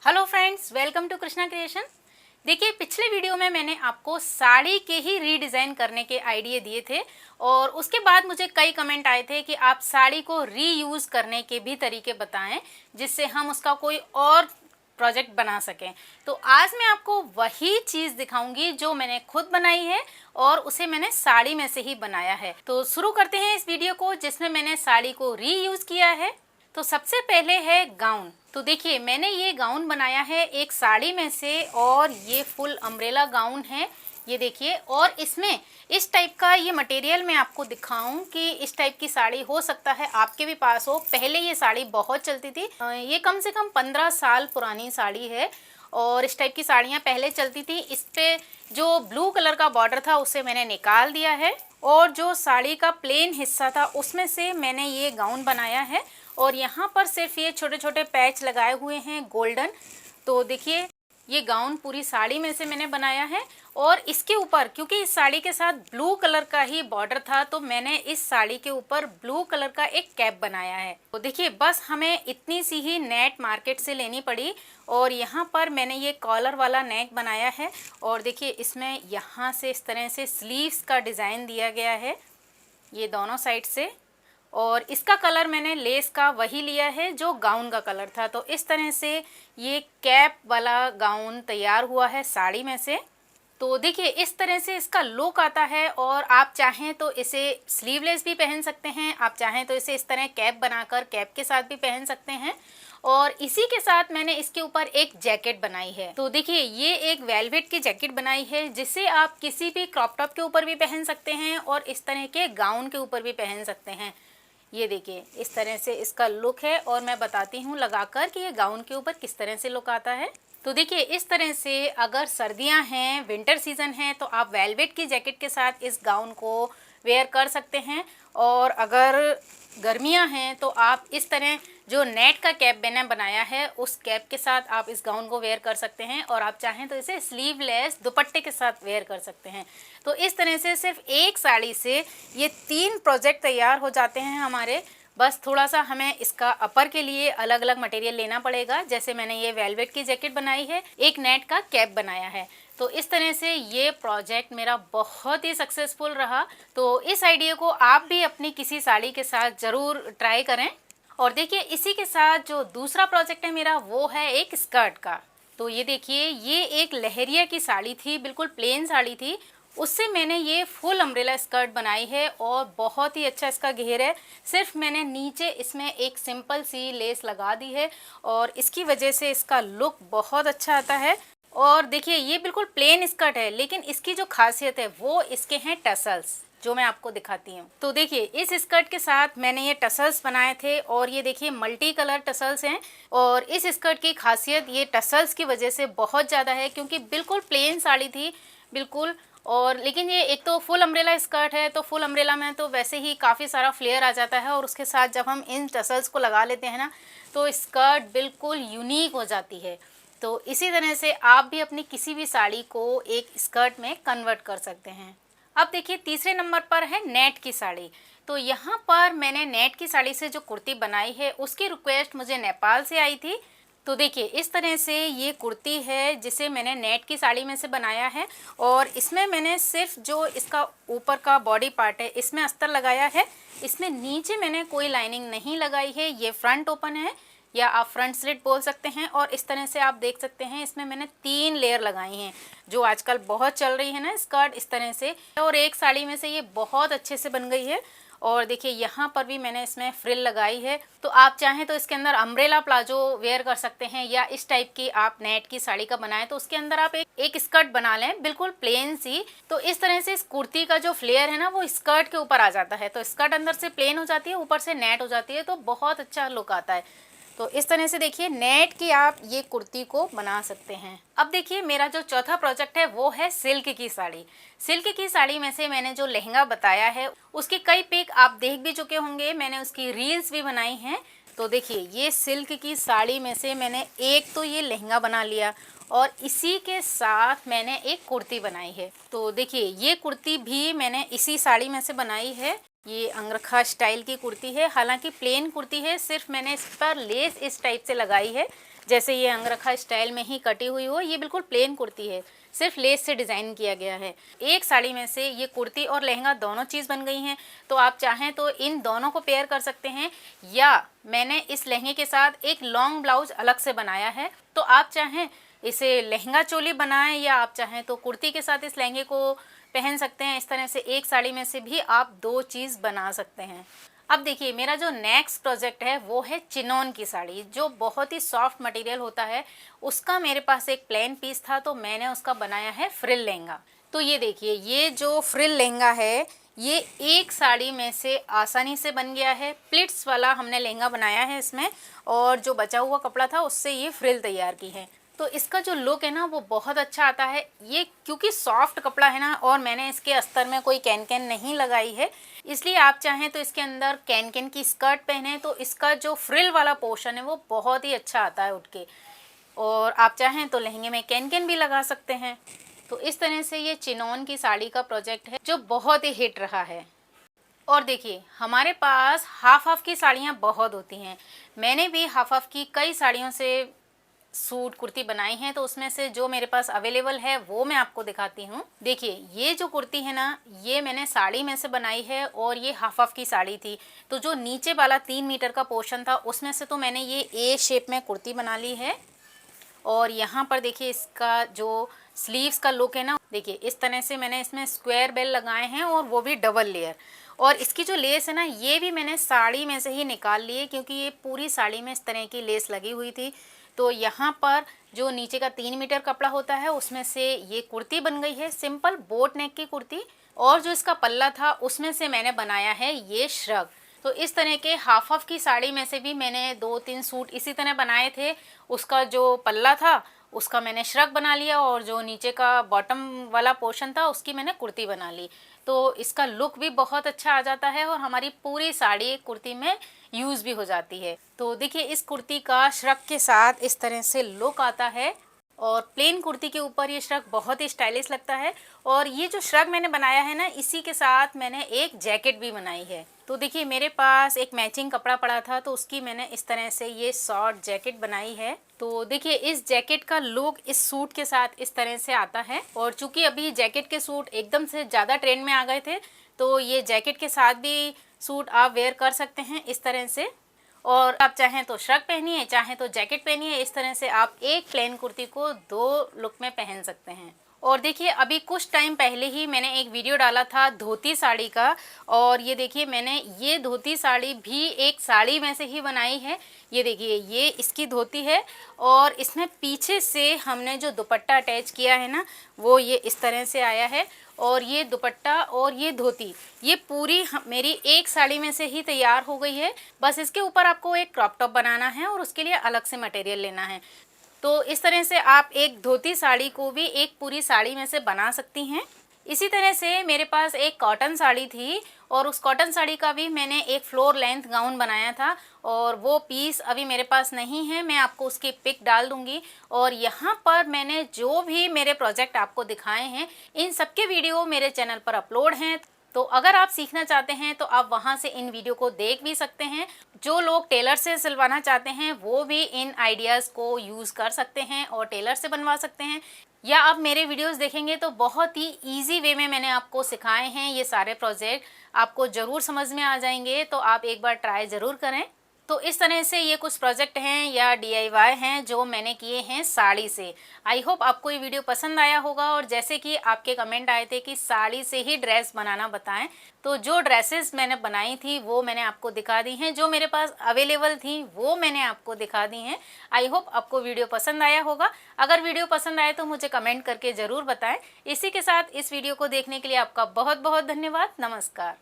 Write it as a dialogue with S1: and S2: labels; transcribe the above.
S1: Hello friends, welcome to Krishna creation. देखिए, पिछले video में मैंने आपको साड़ी के ही रीडिज़ाइन करने के आइडिया दिए थे और उसके बाद मुझे कई कमेंट आए थे कि आप साड़ी को रीयूज़ करने के भी तरीके बताएं जिससे हम उसका कोई और प्रोजेक्ट बना सकें। तो आज मैं आपको वही चीज़ दिखाऊंगी जो मैंने खुद बनाई है और उसे मैंने साड़ी में से ही बनाया है। तो शुरू करते हैं इस वीडियो को जिसमें मैंने साड़ी को रीयूज़ किया है। तो सबसे पहले है गाउन। तो देखिए, मैंने ये गाउन बनाया है एक साड़ी में से और ये फुल अम्ब्रेला गाउन है। ये देखिए, और इसमें इस टाइप का ये मटेरियल मैं आपको दिखाऊं कि इस टाइप की साड़ी हो सकता है आपके भी पास हो। पहले ये साड़ी बहुत चलती थी, ये कम से कम 15 साल पुरानी साड़ी है और इस टाइप की साड़ियाँ पहले चलती थी। इस पे जो ब्लू कलर का बॉर्डर था उसे मैंने निकाल दिया है और जो साड़ी का प्लेन हिस्सा था उसमें से मैंने ये गाउन बनाया है और यहाँ पर सिर्फ ये छोटे छोटे पैच लगाए हुए हैं गोल्डन। तो देखिए, ये गाउन पूरी साड़ी में से मैंने बनाया है और इसके ऊपर, क्योंकि इस साड़ी के साथ ब्लू कलर का ही बॉर्डर था, तो मैंने इस साड़ी के ऊपर ब्लू कलर का एक कैप बनाया है। तो देखिए, बस हमें इतनी सी ही नेट मार्केट से लेनी पड़ी और यहाँ पर मैंने ये कॉलर वाला नेक बनाया है और देखिए, इसमें यहाँ से इस तरह से स्लीव्स का डिज़ाइन दिया गया है, ये दोनों साइड से। और इसका कलर मैंने लेस का वही लिया है जो गाउन का कलर था। तो इस तरह से ये कैप वाला गाउन तैयार हुआ है साड़ी में से। तो देखिए, इस तरह से इसका लुक आता है और आप चाहें तो इसे स्लीवलेस भी पहन सकते हैं, आप चाहें तो इसे इस तरह कैप बनाकर कैप के साथ भी पहन सकते हैं। और इसी के साथ मैंने इसके ऊपर एक जैकेट बनाई है। तो देखिए, ये एक वेलवेट की जैकेट बनाई है जिसे आप किसी भी क्रॉप टॉप के ऊपर भी पहन सकते हैं और इस तरह के गाउन के ऊपर भी पहन सकते हैं। ये देखिए, इस तरह से इसका लुक है और मैं बताती हूँ लगाकर कि ये गाउन के ऊपर किस तरह से लुक आता है। तो देखिए, इस तरह से अगर सर्दियाँ हैं, विंटर सीजन है, तो आप वेलवेट की जैकेट के साथ इस गाउन को वेयर कर सकते हैं। और अगर गर्मियाँ हैं तो आप इस तरह जो नेट का कैप मैंने बनाया है उस कैप के साथ आप इस गाउन को वेयर कर सकते हैं और आप चाहें तो इसे स्लीवलेस दुपट्टे के साथ वेयर कर सकते हैं। तो इस तरह से सिर्फ एक साड़ी से ये 3 प्रोजेक्ट तैयार हो जाते हैं हमारे। बस थोड़ा सा हमें इसका अपर के लिए अलग अलग मटेरियल लेना पड़ेगा। जैसे मैंने ये वेलवेट की जैकेट बनाई है, एक नेट का कैप बनाया है। तो इस तरह से ये प्रोजेक्ट मेरा बहुत ही सक्सेसफुल रहा। तो इस आइडिया को आप भी अपनी किसी साड़ी के साथ ज़रूर ट्राई करें। और देखिए, इसी के साथ जो दूसरा प्रोजेक्ट है मेरा, वो है एक स्कर्ट का। तो ये देखिए, ये एक लहरिया की साड़ी थी, बिल्कुल प्लेन साड़ी थी, उससे मैंने ये फुल अम्ब्रेला स्कर्ट बनाई है और बहुत ही अच्छा इसका घेर है। सिर्फ मैंने नीचे इसमें एक सिंपल सी लेस लगा दी है और इसकी वजह से इसका लुक बहुत अच्छा आता है। और देखिए, ये बिल्कुल प्लेन स्कर्ट है लेकिन इसकी जो खासियत है वो इसके हैं टसल्स, जो मैं आपको दिखाती हूँ। तो देखिए, इस स्कर्ट के साथ मैंने ये टसल्स बनाए थे और ये देखिए मल्टी कलर टसल्स हैं। और इस स्कर्ट की खासियत ये टसल्स की वजह से बहुत ज़्यादा है, क्योंकि बिल्कुल प्लेन साड़ी थी बिल्कुल। और लेकिन ये एक तो फुल अम्ब्रेला स्कर्ट है, तो फुल अम्ब्रेला में तो वैसे ही काफ़ी सारा फ्लेयर आ जाता है और उसके साथ जब हम इन टसल्स को लगा लेते हैं ना, तो स्कर्ट बिल्कुल यूनिक हो जाती है। तो इसी तरह से आप भी अपनी किसी भी साड़ी को एक स्कर्ट में कन्वर्ट कर सकते हैं। अब देखिए, तीसरे नंबर पर है नेट की साड़ी। तो यहाँ पर मैंने नेट की साड़ी से जो कुर्ती बनाई है उसकी रिक्वेस्ट मुझे नेपाल से आई थी। तो देखिए, इस तरह से ये कुर्ती है जिसे मैंने नेट की साड़ी में से बनाया है और इसमें मैंने सिर्फ जो इसका ऊपर का बॉडी पार्ट है इसमें अस्तर लगाया है। इसमें नीचे मैंने कोई लाइनिंग नहीं लगाई है। ये फ्रंट ओपन है या आप फ्रंट स्लिट बोल सकते हैं। और इस तरह से आप देख सकते हैं इसमें मैंने 3 लेयर लगाई हैं, जो आजकल बहुत चल रही है ना स्कर्ट, इस तरह से। और एक साड़ी में से ये बहुत अच्छे से बन गई है। और देखिए, यहाँ पर भी मैंने इसमें फ्रिल लगाई है। तो आप चाहें तो इसके अंदर अम्ब्रेला प्लाजो वेयर कर सकते हैं या इस टाइप की आप नेट की साड़ी का बनाएं तो उसके अंदर आप एक स्कर्ट बना लें बिल्कुल प्लेन सी। तो इस तरह से इस कुर्ती का जो फ्लेयर है ना वो स्कर्ट के ऊपर आ जाता है। तो स्कर्ट अंदर से प्लेन हो जाती है, ऊपर से नेट हो जाती है, तो बहुत अच्छा लुक आता है। तो इस तरह से देखिए, नेट की आप ये कुर्ती को बना सकते हैं। अब देखिए, मेरा जो चौथा प्रोजेक्ट है वो है सिल्क की साड़ी। सिल्क की साड़ी में से मैंने जो लहंगा बताया है उसकी कई पिक आप देख भी चुके होंगे, मैंने उसकी रील्स भी बनाई हैं। तो देखिए, ये सिल्क की साड़ी में से मैंने एक तो ये लहंगा बना लिया और इसी के साथ मैंने एक कुर्ती बनाई है। तो देखिए, ये कुर्ती भी मैंने इसी साड़ी में से बनाई है। ये अंगरखा स्टाइल की कुर्ती है, हालांकि प्लेन कुर्ती है, सिर्फ मैंने इस पर लेस इस टाइप से लगाई है जैसे ये अंगरखा स्टाइल में ही कटी हुई हो। ये बिल्कुल प्लेन कुर्ती है, सिर्फ लेस से डिज़ाइन किया गया है। एक साड़ी में से ये कुर्ती और लहंगा दोनों चीज़ बन गई हैं। तो आप चाहें तो इन दोनों को पेयर कर सकते हैं, या मैंने इस लहंगे के साथ एक लॉन्ग ब्लाउज अलग से बनाया है। तो आप चाहें इसे लहंगा चोली बनाएं, या आप चाहें तो कुर्ती के साथ इस लहंगे को पहन सकते हैं। इस तरह से एक साड़ी में से भी आप दो चीज़ बना सकते हैं। अब देखिए, मेरा जो नेक्स्ट प्रोजेक्ट है वो है चिनोन की साड़ी, जो बहुत ही सॉफ्ट मटेरियल होता है। उसका मेरे पास एक प्लेन पीस था, तो मैंने उसका बनाया है फ्रिल लहंगा। तो ये देखिए, ये जो फ्रिल लहंगा है ये एक साड़ी में से आसानी से बन गया है। प्लिट्स वाला हमने लहंगा बनाया है इसमें, और जो बचा हुआ कपड़ा था उससे ये फ्रिल तैयार की है। तो इसका जो लुक है ना वो बहुत अच्छा आता है। ये क्योंकि सॉफ्ट कपड़ा है ना, और मैंने इसके अस्तर में कोई कैन कैन नहीं लगाई है, इसलिए आप चाहें तो इसके अंदर कैन कैन की स्कर्ट पहने तो इसका जो फ्रिल वाला पोर्शन है वो बहुत ही अच्छा आता है उठ के। और आप चाहें तो लहंगे में कैन कैन भी लगा सकते हैं। तो इस तरह से ये चिनोन की साड़ी का प्रोजेक्ट है जो बहुत ही हिट रहा है। और देखिए, हमारे पास हाफ हाफ की साड़ियाँ बहुत होती हैं। मैंने भी हाफ हाफ की कई साड़ियों से सूट कुर्ती बनाई हैं, तो उसमें से जो मेरे पास अवेलेबल है वो मैं आपको दिखाती हूँ। देखिए, ये जो कुर्ती है ना, ये मैंने साड़ी में से बनाई है, और ये हाफ हाफ की साड़ी थी। तो जो नीचे वाला 3 मीटर का पोर्शन था उसमें से तो मैंने ये ए शेप में कुर्ती बना ली है। और यहाँ पर देखिए, इसका जो स्लीव्स का लुक है ना, देखिए इस तरह से मैंने इसमें स्क्वायर बेल लगाए हैं, और वो भी डबल लेयर। और इसकी जो लेस है ना, ये भी मैंने साड़ी में से ही निकाल ली है, क्योंकि ये पूरी साड़ी में इस तरह की लेस लगी हुई थी। तो यहाँ पर जो नीचे का 3 मीटर कपड़ा होता है उसमें से ये कुर्ती बन गई है, सिंपल बोट नेक की कुर्ती। और जो इसका पल्ला था उसमें से मैंने बनाया है ये श्रग। तो इस तरह के हाफ हाफ की साड़ी में से भी मैंने 2-3 सूट इसी तरह बनाए थे। उसका जो पल्ला था उसका मैंने श्रग बना लिया, और जो नीचे का बॉटम वाला पोर्शन था उसकी मैंने कुर्ती बना ली। तो इसका लुक भी बहुत अच्छा आ जाता है, और हमारी पूरी साड़ी कुर्ती में यूज़ भी हो जाती है। तो देखिए, इस कुर्ती का श्रग के साथ इस तरह से लुक आता है, और प्लेन कुर्ती के ऊपर ये श्रग बहुत ही स्टाइलिश लगता है। और ये जो श्रग मैंने बनाया है ना, इसी के साथ मैंने एक जैकेट भी बनाई है। तो देखिए, मेरे पास एक मैचिंग कपड़ा पड़ा था, तो उसकी मैंने इस तरह से ये शॉर्ट जैकेट बनाई है। तो देखिए, इस जैकेट का लुक इस सूट के साथ इस तरह से आता है। और चूंकि अभी जैकेट के सूट एकदम से ज़्यादा ट्रेंड में आ गए थे, तो ये जैकेट के साथ भी सूट आप वेयर कर सकते हैं इस तरह से। और आप चाहें तो श्रग पहनिए, चाहें तो जैकेट पहनिए। इस तरह से आप एक प्लेन कुर्ती को 2 लुक में पहन सकते हैं। और देखिए, अभी कुछ टाइम पहले ही मैंने एक वीडियो डाला था धोती साड़ी का, और ये देखिए, मैंने ये धोती साड़ी भी एक साड़ी में से ही बनाई है। ये देखिए, ये इसकी धोती है, और इसमें पीछे से हमने जो दुपट्टा अटैच किया है ना, वो ये इस तरह से आया है। और ये दुपट्टा और ये धोती, ये पूरी मेरी एक साड़ी में से ही तैयार हो गई है। बस इसके ऊपर आपको एक क्रॉप टॉप बनाना है, और उसके लिए अलग से मटेरियल लेना है। तो इस तरह से आप एक धोती साड़ी को भी एक पूरी साड़ी में से बना सकती हैं। इसी तरह से मेरे पास एक कॉटन साड़ी थी, और उस कॉटन साड़ी का भी मैंने एक फ्लोर लेंथ गाउन बनाया था, और वो पीस अभी मेरे पास नहीं है। मैं आपको उसकी पिक डाल दूंगी। और यहाँ पर मैंने जो भी मेरे प्रोजेक्ट आपको दिखाए हैं, इन सबके वीडियो मेरे चैनल पर अपलोड हैं। तो अगर आप सीखना चाहते हैं तो आप वहाँ से इन वीडियो को देख भी सकते हैं। जो लोग टेलर से सिलवाना चाहते हैं वो भी इन आइडियाज़ को यूज़ कर सकते हैं और टेलर से बनवा सकते हैं। या आप मेरे वीडियोस देखेंगे तो बहुत ही इजी वे में मैंने आपको सिखाए हैं। ये सारे प्रोजेक्ट आपको ज़रूर समझ में आ जाएंगे, तो आप एक बार ट्राई ज़रूर करें। तो इस तरह से ये कुछ प्रोजेक्ट हैं या DIY हैं जो मैंने किए हैं साड़ी से। आई होप आपको ये वीडियो पसंद आया होगा। और जैसे कि आपके कमेंट आए थे कि साड़ी से ही ड्रेस बनाना बताएं, तो जो ड्रेसेस मैंने बनाई थी वो मैंने आपको दिखा दी हैं। जो मेरे पास अवेलेबल थी वो मैंने आपको दिखा दी हैं। आई होप आपको वीडियो पसंद आया होगा। अगर वीडियो पसंद आए तो मुझे कमेंट करके ज़रूर बताएं। इसी के साथ इस वीडियो को देखने के लिए आपका बहुत बहुत धन्यवाद। नमस्कार।